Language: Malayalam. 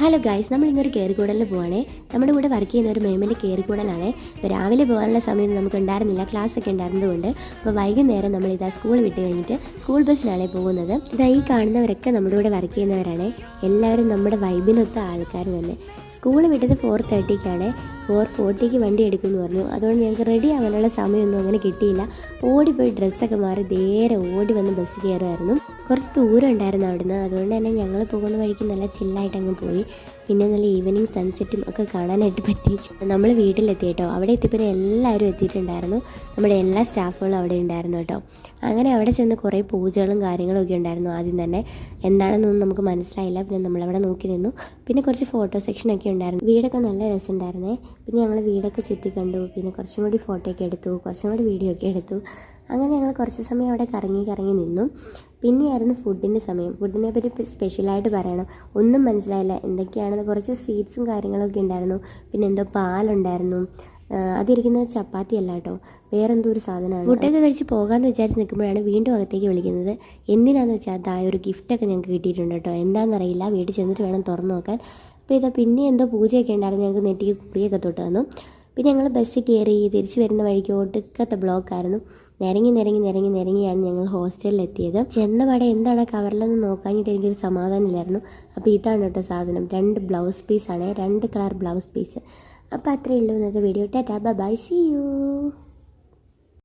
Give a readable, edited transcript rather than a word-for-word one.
ഹലോ ഗൈസ്, നമ്മൾ ഇന്നൊരു കയറിക്കൂടലിൽ പോവാണേ. നമ്മുടെ കൂടെ വർക്ക് ചെയ്യുന്ന ഒരു മേമിൻ്റെ കയറിക്കൂടലാണ്. ഇപ്പോൾ രാവിലെ പോകാനുള്ള സമയം നമുക്ക് ഉണ്ടായിരുന്നില്ല, ക്ലാസ്സൊക്കെ ഉണ്ടായിരുന്നതുകൊണ്ട്. അപ്പോൾ വൈകുന്നേരം നമ്മൾ സ്കൂൾ വിട്ട് കഴിഞ്ഞിട്ട് സ്കൂൾ ബസ്സിലാണ് പോകുന്നത്. ഈ കാണുന്നവരൊക്കെ നമ്മുടെ കൂടെ വർക്ക് ചെയ്യുന്നവരാണ്. എല്ലാവരും നമ്മുടെ വൈബിനൊത്ത ആൾക്കാർ തന്നെ. സ്കൂൾ വിട്ടത് 4:30-ക്കാണ്. 4:40-ക്ക് വണ്ടി എടുക്കുമെന്ന് പറഞ്ഞു. അതുകൊണ്ട് ഞങ്ങൾക്ക് റെഡി ആവാനുള്ള സമയമൊന്നും അങ്ങനെ കിട്ടിയില്ല. ഓടിപ്പോയി ഡ്രസ്സൊക്കെ മാറി നേരെ ഓടി വന്ന് ബസ് കയറുമായിരുന്നു. കുറച്ച് ദൂരം ഉണ്ടായിരുന്നു അവിടുന്ന്. അതുകൊണ്ട് തന്നെ ഞങ്ങൾ പോകുന്ന വഴിക്ക് നല്ല ചില്ലായിട്ട് അങ്ങ് പോയി. പിന്നെ നല്ല ഈവനിങ് സൺസെറ്റും ഒക്കെ കാണാനായിട്ട് പറ്റി. നമ്മൾ വീട്ടിലെത്തി കേട്ടോ. അവിടെ എത്തിപ്പിന്നെ എല്ലാവരും എത്തിയിട്ടുണ്ടായിരുന്നു. നമ്മുടെ എല്ലാ സ്റ്റാഫുകളും അവിടെ ഉണ്ടായിരുന്നു കേട്ടോ. അങ്ങനെ അവിടെ ചെന്ന് കുറേ പൂജകളും കാര്യങ്ങളും ഒക്കെ ഉണ്ടായിരുന്നു. ആദ്യം തന്നെ എന്താണെന്നൊന്നും നമുക്ക് മനസ്സിലായില്ല. പിന്നെ നമ്മളവിടെ നോക്കി നിന്നു. പിന്നെ കുറച്ച് ഫോട്ടോ സെക്ഷനൊക്കെ ഉണ്ടായിരുന്നു. വീടൊക്കെ നല്ല രസമുണ്ടായിരുന്നേ. പിന്നെ ഞങ്ങൾ വീടൊക്കെ ചുറ്റി കണ്ടു. പിന്നെ കുറച്ചും കൂടി ഫോട്ടോ ഒക്കെ എടുത്തു, കുറച്ചും കൂടി വീഡിയോ ഒക്കെ എടുത്തു. അങ്ങനെ ഞങ്ങൾ കുറച്ച് സമയം അവിടെ കറങ്ങി നിന്നു. പിന്നെയായിരുന്നു ഫുഡിൻ്റെ സമയം. ഫുഡിനെ പറ്റി സ്പെഷ്യലായിട്ട് പറയണം, ഒന്നും മനസ്സിലായില്ല എന്തൊക്കെയാണെന്ന്. കുറച്ച് സ്വീറ്റ്സും കാര്യങ്ങളൊക്കെ ഉണ്ടായിരുന്നു. പിന്നെ എന്തോ പാലുണ്ടായിരുന്നു. അതിരിക്കുന്നത് ചപ്പാത്തി അല്ല കേട്ടോ, വേറെന്തോ ഒരു സാധനമാണ്. ഫുഡൊക്കെ കഴിച്ച് പോകാമെന്ന് വിചാരിച്ച് നിൽക്കുമ്പോഴാണ് വീണ്ടും അകത്തേക്ക് വിളിക്കുന്നത്. എന്തിനാന്ന് വെച്ചാൽ അതായ ഒരു ഗിഫ്റ്റൊക്കെ ഞങ്ങൾക്ക് കിട്ടിയിട്ടുണ്ട് കേട്ടോ. എന്താണെന്നറിയില്ല, വീട്ടിൽ ചെന്നിട്ട് വേണം തുറന്നു നോക്കാൻ. അപ്പോൾ പിന്നെ എന്തോ പൂജയൊക്കെ ഉണ്ടായിരുന്നു. ഞങ്ങൾക്ക് നെറ്റിക്ക് കുറിയൊക്കെ തൊട്ട് തന്നു. പിന്നെ ഞങ്ങൾ ബസ്സിൽ കയറി തിരിച്ച് വരുന്ന വഴിക്ക് ഒടുക്കത്തെ ബ്ലോക്കായിരുന്നു. നിരങ്ങിയാണ് ഞങ്ങൾ ഹോസ്റ്റലിൽ എത്തിയത്. ചെന്നപാടെ എന്താണ് കവറിലെന്ന് നോക്കാഞ്ഞിട്ട് എനിക്കൊരു സമാധാനമില്ലായിരുന്നു. അപ്പോൾ ഇതാണ് കേട്ടോ സാധനം. 2 ബ്ലൗസ് പീസാണ്, 2 കളർ ബ്ലൗസ് പീസ്. അപ്പോൾ അത്രയേ ഉള്ളൂ ഇന്നത്തെ video. Tata bye, see U.